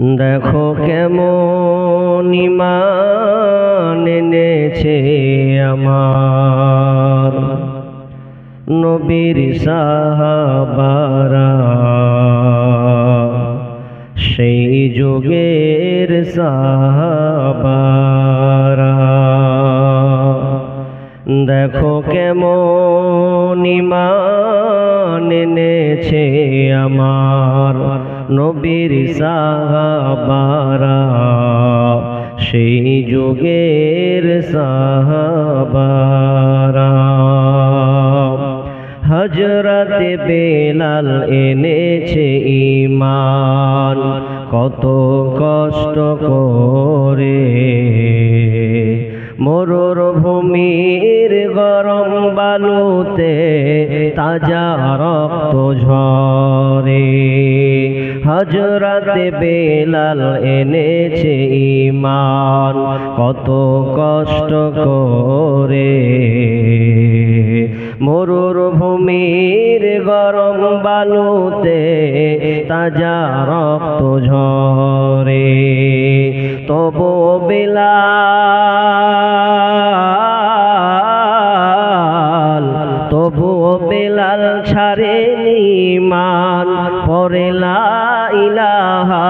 দেখো কেমন ঈমান এনেছে আমার নবীর সাহাবারা, সেই যুগের সাহাবারা। দেখো কেমন ঈমান এনেছে আমার নবীর সাহাবারা, সেই যুগের সাহাবারা। হযরত বেলাল এনেছে ঈমান কত কষ্ট করে, মরুভূমির গরম বালুতে তাজা রক্ত ঝরে। হযরত বেলাল এনেছে ঈমান কত কষ্ট করে, মরুভূমির গরম বালুতে তাজা রক্ত ঝরে। তবু বেলাল ছাড়েনি ঈমান, পড়ে লা ইলাহা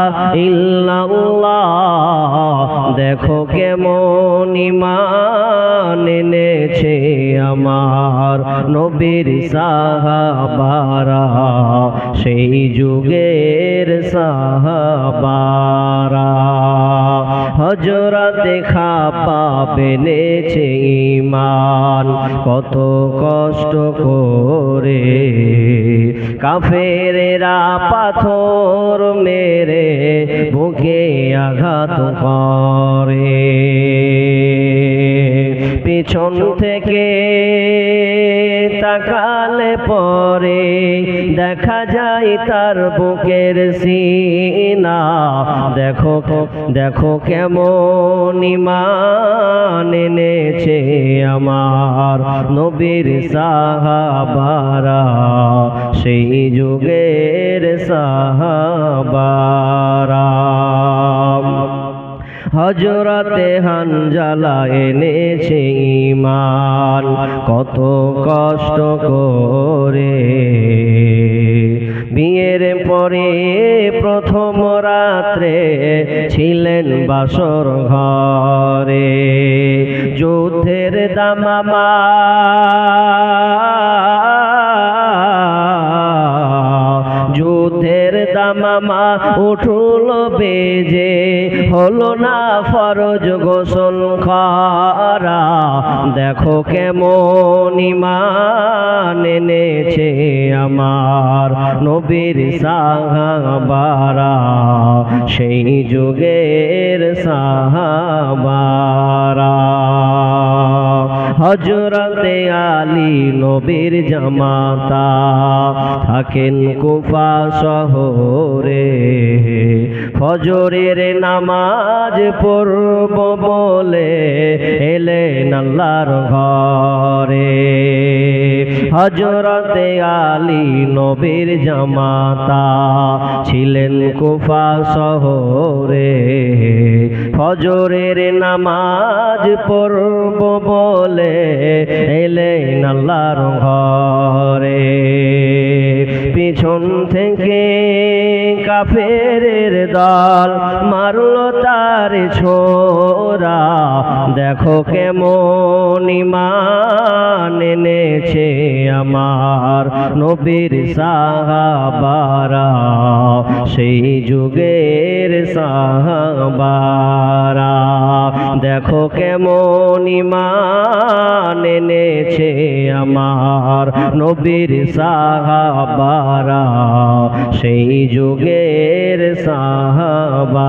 ইল্লাল্লাহ। দেখো কেমন ঈমান এনেছে আমার নবীর সাহাবারা, সেই যুগের সাহাবারা। হযরত খাব্বাব এনেছে ঈমান কত কষ্ট করে, কাফেরেরা পাথর মেরে বুকে আঘাত করে। পিছন থেকে তাকালে পরে দেখা যায় তার বুকের সিনা। দেখো কেমন ঈমান এনেছে আমার নবীর সাহাবারা, সেই যুগের সাহাবারা। হযরতে হানজালা এনেছে ঈমান কত কষ্ট করে, বিয়ের পরে প্রথম রাত্রে ছিলেন বাসর ঘরে। যুদ্ধের দামামা উঠল বেজে, হলো না ফরজ গোসল করা। দেখো কেমন ঈমান এনেছে আমার নবীর সাহাবারা, সেই যুগের সাহাবারা। হযরতে আলী নবীর জামাতা থাকেন কুফা শহরে, ফজরের নামাজ পড়ব বলে এলেন আল্লাহর ঘরে। হযরতে আলী নবীর জামাতা ছিলেন কুফা শহরে, ফজরের নামাজ পড়ব বলে এলেন আল্লাহর ঘরে। পিছন থেকে কাফেরের দল মারল তার ছোরা। দেখো কেমন ঈমান এনেছে আমার নবীর সাহাবারা, সেই যুগের সাহাবারা। দেখো কেমন ঈমান এনেছে আমার নবীর সাহাবারা, সেই যুগের সাহাবারা।